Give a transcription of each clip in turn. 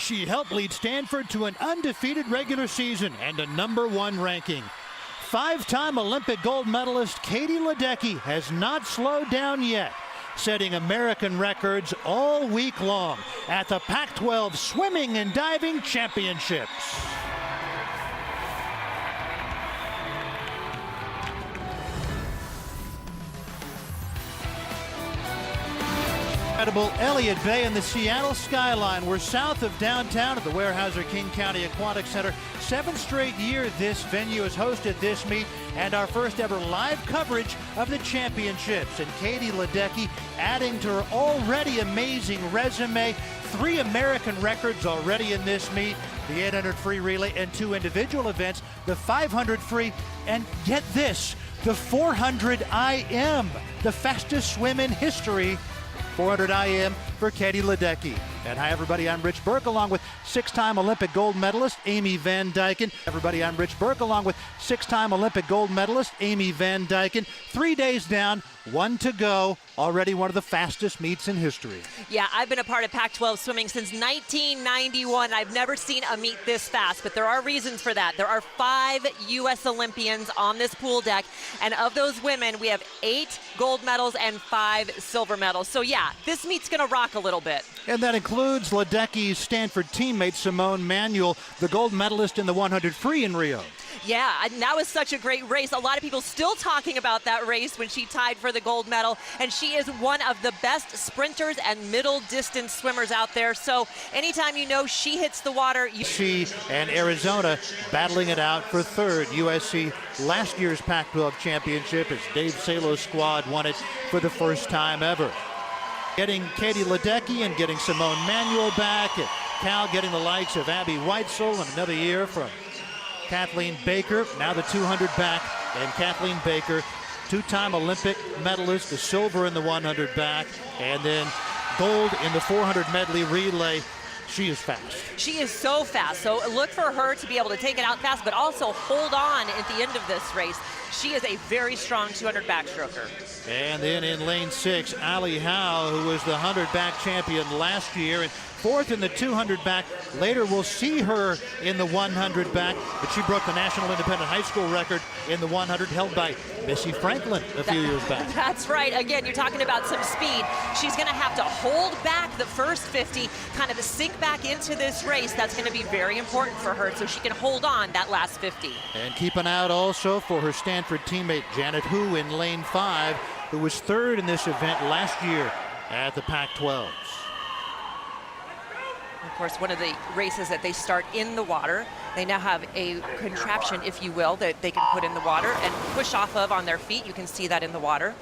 She helped lead Stanford to an undefeated regular season and a #1 ranking. Five-time Olympic gold medalist Katie Ledecky has not slowed down yet, setting American records all week long at the Pac-12 Swimming and Diving Championships. Incredible Elliott Bay and the Seattle skyline. We're south of downtown at the Weyerhaeuser King County Aquatic Center. 7th straight year this venue has hosted this meet and our first ever live coverage of the championships. And Katie Ledecky adding to her already amazing resume. 3 American records already in this meet. The 800 free relay and 2 individual events. The 500 free and get this, the 400 IM, the fastest swim in history. 400 IM for Katie Ledecky. And hi everybody, I'm Rich Burke along with 6-time Olympic gold medalist Amy Van Dyken. Everybody, I'm Rich Burke along with 6-time Olympic gold medalist Amy Van Dyken. 3 days down, 1 to go. Already one of the fastest meets in history. Yeah, I've been a part of Pac-12 swimming since 1991. I've never seen a meet this fast, but there are reasons for that. There are 5 U.S. Olympians on this pool deck, and of those women, we have 8 gold medals and 5 silver medals. So yeah, this meet's gonna rock a little bit. And that includes Ledecky's Stanford teammate Simone Manuel, the gold medalist in the 100 free in Rio. Yeah, and that was such a great race. A lot of people still talking about that race when she tied for the gold medal, and she is one of the best sprinters and middle distance swimmers out there. So anytime you know she hits the water, She and Arizona battling it out for 3rd. USC last year's Pac-12 championship as Dave Salo's squad won it for the first time ever. Getting Katie Ledecky and getting Simone Manuel back, and Cal getting the likes of Abby Weitzel and another year from Kathleen Baker, now the 200 back, and Kathleen Baker, 2-time Olympic medalist, the silver in the 100 back, and then gold in the 400 medley relay. She is fast. She is so fast. So look for her to be able to take it out fast, but also hold on at the end of this race. She is a very strong 200 backstroker. And then in lane 6, Allie Howe, who was the 100 back champion last year, and 4th in the 200 back. Later we'll see her in the 100 back, but she broke the National Independent High School record in the 100 held by Missy Franklin a few years back. That's right. Again, you're talking about some speed. She's going to have to hold back the first 50, kind of sink back into this race. That's going to be very important for her so she can hold on that last 50. And keep an eye out also for her Stanford teammate Janet Hu in lane 5, who was 3rd in this event last year at the Pac-12s. Of course, one of the races that they start in the water, they now have a contraption, if you will, that they can put in the water and push off of on their feet. You can see that in the water.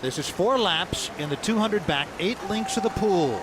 This is 4 laps in the 200 back, 8 links of the pool.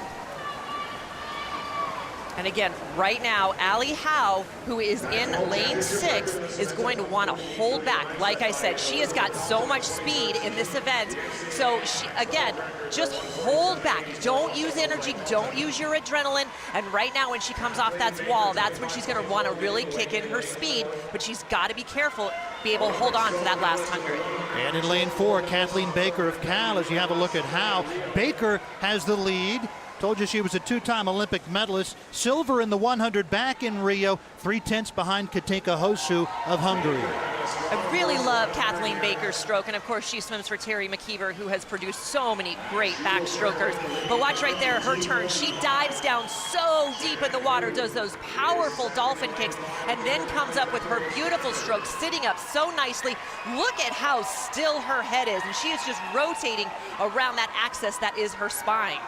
And again, right now, Allie Howe, who is in lane 6, is going to want to hold back. Like I said, she has got so much speed in this event. So she, again, just hold back. Don't use energy. Don't use your adrenaline. And right now, when she comes off that wall, that's when she's going to want to really kick in her speed. But she's got to be careful, be able to hold on for that last 100. And in lane 4, Kathleen Baker of Cal, as you have a look at Howe. Baker has the lead. Told you she was a 2-time Olympic medalist. Silver in the 100 back in Rio, 3/10 behind Katinka Hosu of Hungary. I really love Kathleen Baker's stroke, and of course she swims for Terry McKeever, who has produced so many great backstrokers. But watch right there, her turn. She dives down so deep in the water, does those powerful dolphin kicks, and then comes up with her beautiful stroke, sitting up so nicely. Look at how still her head is, and she is just rotating around that axis that is her spine.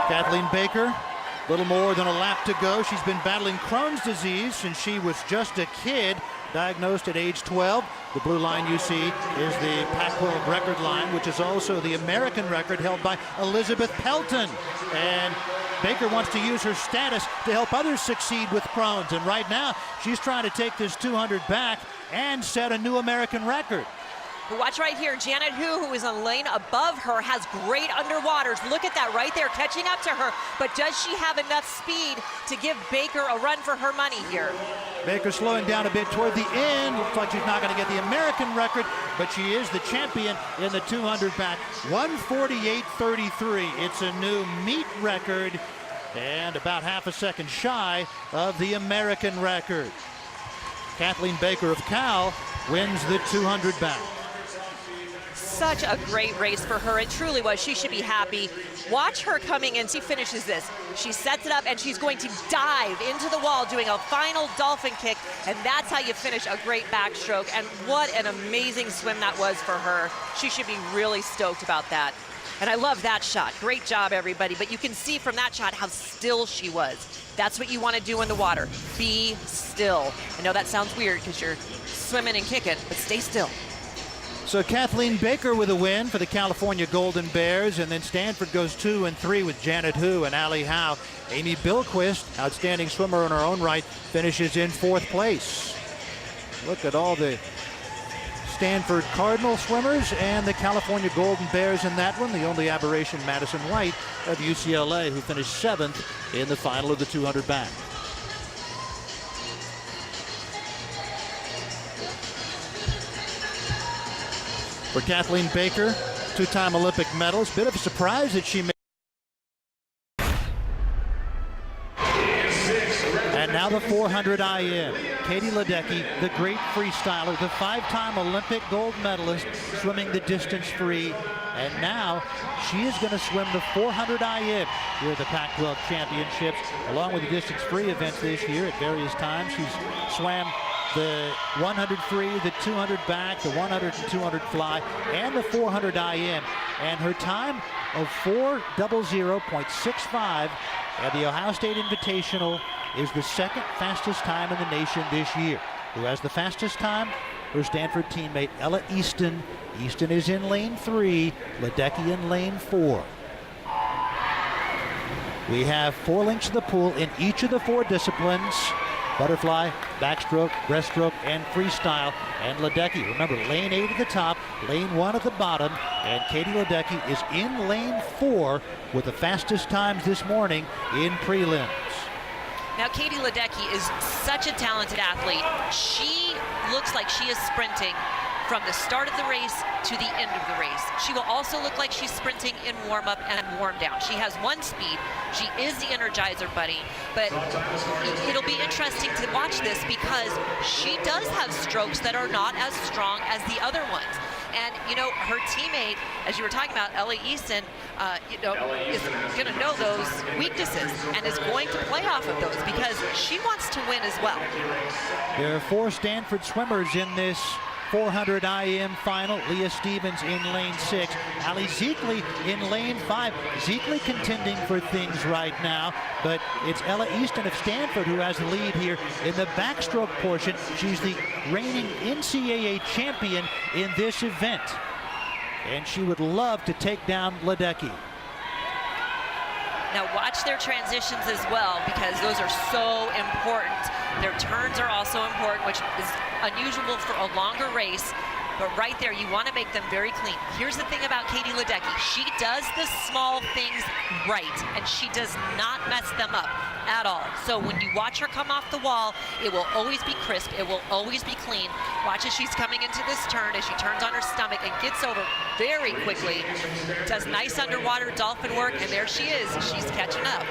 Kathleen Baker, little more than a lap to go. She's been battling Crohn's disease since she was just a kid, diagnosed at age 12. The blue line you see is the Pac-12 record line, which is also the American record held by Elizabeth Pelton. And Baker wants to use her status to help others succeed with Crohn's. And right now, she's trying to take this 200 back and set a new American record. But watch right here, Janet who is in a lane above her, has great underwaters. Look at that right there, catching up to her. But does she have enough speed to give Baker a run for her money here? Baker slowing down a bit toward the end. Looks like she's not going to get the American record, but she is the champion in the 200 back. 1:48.33. It's a new meet record and about half a second shy of the American record. Kathleen Baker of Cal wins the 200 back. Such a great race for her. It truly was. She should be happy. Watch her coming in. She finishes this. She sets it up, and she's going to dive into the wall doing a final dolphin kick, and that's how you finish a great backstroke. And what an amazing swim that was for her. She should be really stoked about that. And I love that shot. Great job, everybody. But you can see from that shot how still she was. That's what you want to do in the water. Be still. I know that sounds weird because you're swimming and kicking, but stay still. So Kathleen Baker with a win for the California Golden Bears, and then Stanford goes 2 and 3 with Janet Hu and Allie Howe. Amy Bilquist, outstanding swimmer in her own right, finishes in 4th place. Look at all the Stanford Cardinal swimmers and the California Golden Bears in that one. The only aberration, Madison White of UCLA, who finished 7th in the final of the 200 back. For Kathleen Baker, 2-time Olympic medalist, bit of a surprise that she made. And now the 400 IM. Katie Ledecky, the great freestyler, the 5-time Olympic gold medalist, swimming the distance free. And now she is going to swim the 400 IM here at the Pac-12 Championships, along with the distance free events this year at various times. She's swam the 100 free, the 200 back, the 100 and 200 fly, and the 400 IM. And her time of 4:00.65 at the Ohio State Invitational is the 2nd fastest time in the nation this year. Who has the fastest time? Her Stanford teammate Ella Easton. Easton is in lane 3, Ledecky in lane 4. We have 4 links to the pool in each of the 4 disciplines: butterfly, backstroke, breaststroke, and freestyle. And Ledecky, remember, lane 8 at the top, lane 1 at the bottom, and Katie Ledecky is in lane 4 with the fastest times this morning in prelims. Now, Katie Ledecky is such a talented athlete. She looks like she is sprinting from the start of the race to the end of the race. She will also look like she's sprinting in warm-up and warm-down. She has one speed. She is the Energizer Bunny, but it'll be interesting to watch this because she does have strokes that are not as strong as the other ones. And, you know, her teammate, as you were talking about, Ellie Easton, is going to know those weaknesses and is going to play off of those because she wants to win as well. There are 4 Stanford swimmers in this 400 IM final. Leah Stevens in lane 6. Allie Zeekley in lane 5. Zeekley contending for things right now, but it's Ella Easton of Stanford who has the lead here in the backstroke portion. She's the reigning NCAA champion in this event, and she would love to take down Ledecky. Now watch their transitions as well because those are so important. Their turns are also important, which is unusual for a longer race. But right there, you want to make them very clean. Here's the thing about Katie Ledecky. She does the small things right, and she does not mess them up at all. So when you watch her come off the wall, it will always be crisp. It will always be clean. Watch as she's coming into this turn, as she turns on her stomach and gets over very quickly. Does nice underwater dolphin work, and there she is. She's catching up.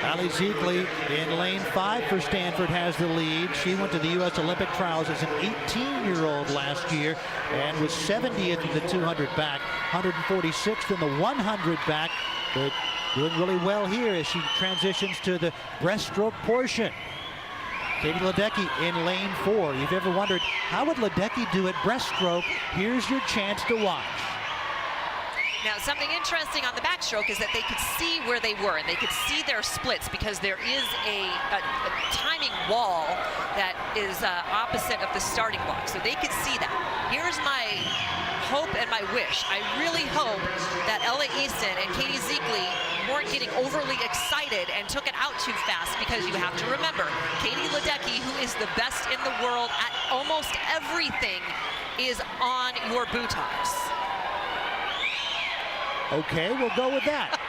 Allie Zeekley in lane 5 for Stanford has the lead. She went to the U.S. Olympic trials as an 18-year-old last year and was 70th in the 200 back, 146th in the 100 back, but doing really well here as she transitions to the breaststroke portion. Katie Ledecky in lane 4. You've ever wondered, how would Ledecky do at breaststroke? Here's your chance to watch. Now, something interesting on the backstroke is that they could see where they were, and they could see their splits because there is a timing wall that is opposite of the starting block, so they could see that. Here's my hope and my wish. I really hope that Ella Easton and Katie Zeekley weren't getting overly excited and took it out too fast, because you have to remember, Katie Ledecky, who is the best in the world at almost everything, is on your buttocks. Okay, we'll go with that.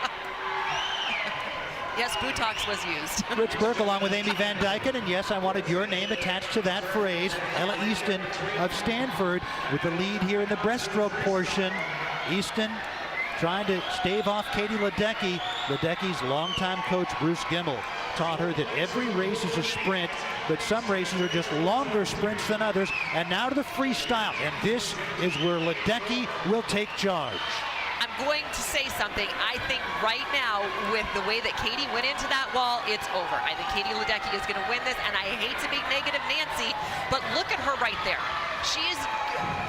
Yes, buttocks was used. Rich Burke along with Amy Van Dyken, and yes, I wanted your name attached to that phrase. Ella Easton of Stanford with the lead here in the breaststroke portion. Easton trying to stave off Katie Ledecky. Ledecky's longtime coach Bruce Gimmel taught her that every race is a sprint, but some races are just longer sprints than others. And now to the freestyle, and this is where Ledecky will take charge. I'm going to say something. I think right now, with the way that Katie went into that wall, it's over. I think Katie Ledecky is going to win this, and I hate to be negative Nancy, but look at her right there. She is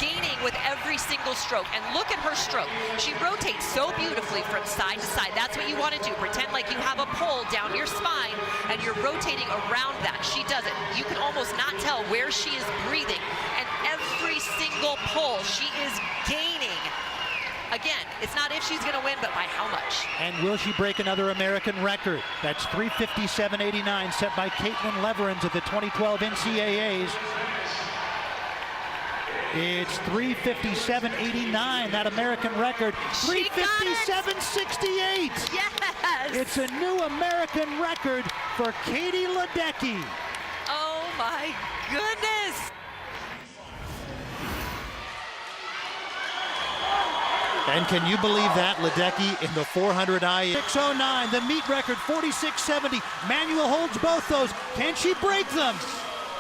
gaining with every single stroke, and look at her stroke. She rotates so beautifully from side to side. That's what you want to do. Pretend like you have a pole down your spine, and you're rotating around that. She does it. You can almost not tell where she is breathing, and every single pull, she is gaining. Again, it's not if she's going to win, but by how much. And will she break another American record? That's 3:57.89 set by Caitlin Leverins at the 2012 NCAAs. It's 3:57.89, that American record. 3:57.68. Yes! It's a new American record for Katie Ledecky. Oh my goodness! And can you believe that? Ledecky in the 400 IE. 6:09, the meet record, 46.70. Manuel holds both those. Can she break them?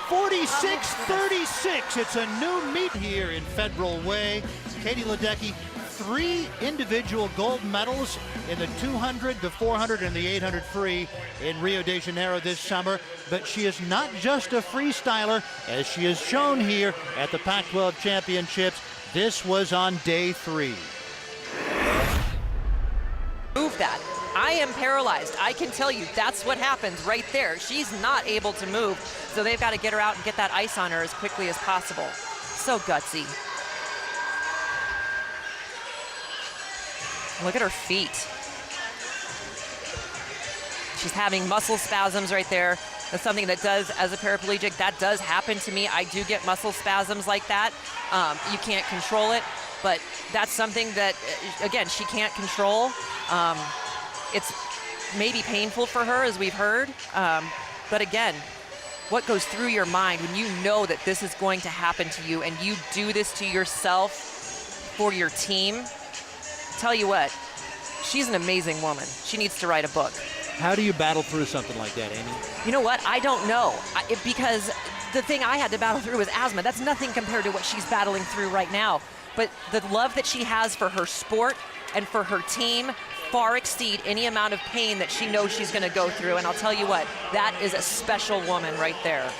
46.36. It's a new meet here in Federal Way. Katie Ledecky, 3 individual gold medals in the 200, the 400, and the 800 free in Rio de Janeiro this summer. But she is not just a freestyler, as she has shown here at the Pac-12 Championships. This was on day 3. Move that. I am paralyzed. I can tell you that's what happens right there. She's not able to move, so they've got to get her out and get that ice on her as quickly as possible. So gutsy. Look at her feet. She's having muscle spasms right there. That's something that does, as a paraplegic, that does happen to me. I do get muscle spasms like that. You can't control it, but that's something that, again, she can't control. It's maybe painful for her, as we've heard. But again, what goes through your mind when you know that this is going to happen to you and you do this to yourself for your team? Tell you what, she's an amazing woman. She needs to write a book. How do you battle through something like that, Amy? You know what? I don't know. Because the thing I had to battle through was asthma. That's nothing compared to what she's battling through right now. But the love that she has for her sport and for her team far exceed any amount of pain that she knows she's going to go through. And I'll tell you what, that is a special woman right there.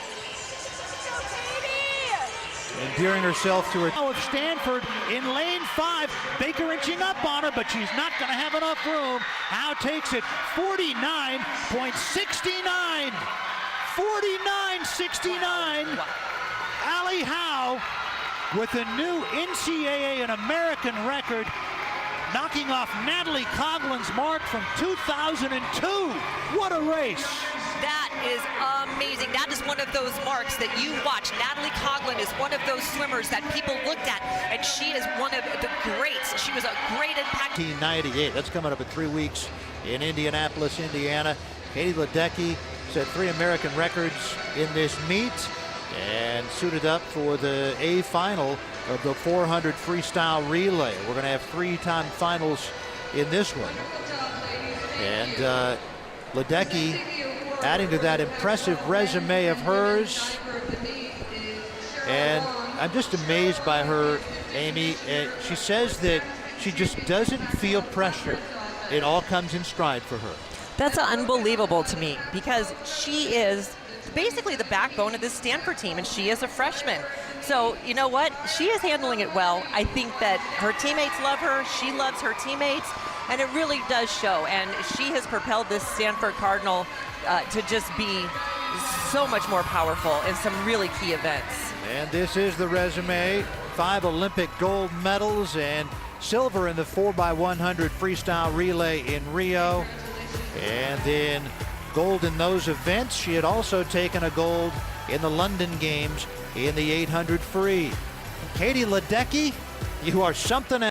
Endearing herself to her. Of Stanford in lane 5. Baker inching up on her, but she's not going to have enough room. Howe takes it 49.69. 49.69. Allie Howe with a new NCAA and American record, knocking off Natalie Coughlin's mark from 2002. What a race. That is amazing. That is one of those marks that you watch. Natalie Coughlin is one of those swimmers that people looked at, and she is one of the greats. She was a great impact. 1998, that's coming up in 3 weeks in Indianapolis, Indiana. Katie Ledecky set 3 American records in this meet and suited up for the A final of the 400 freestyle relay. We're going to have 3-time finals in this one. And Ledecky adding to that impressive resume of hers. And I'm just amazed by her, Amy. She says that she just doesn't feel pressure. It all comes in stride for her. That's unbelievable to me, because she is basically the backbone of this Stanford team, and she is a freshman. So, you know what? She is handling it well. I think that her teammates love her. She loves her teammates, and it really does show. And she has propelled this Stanford Cardinal to just be so much more powerful in some really key events. And this is the resume. 5 Olympic gold medals and silver in the 4x100 freestyle relay in Rio. And then gold in those events. She had also taken a gold in the London Games in the 800 free. Katie Ledecky, you are something else.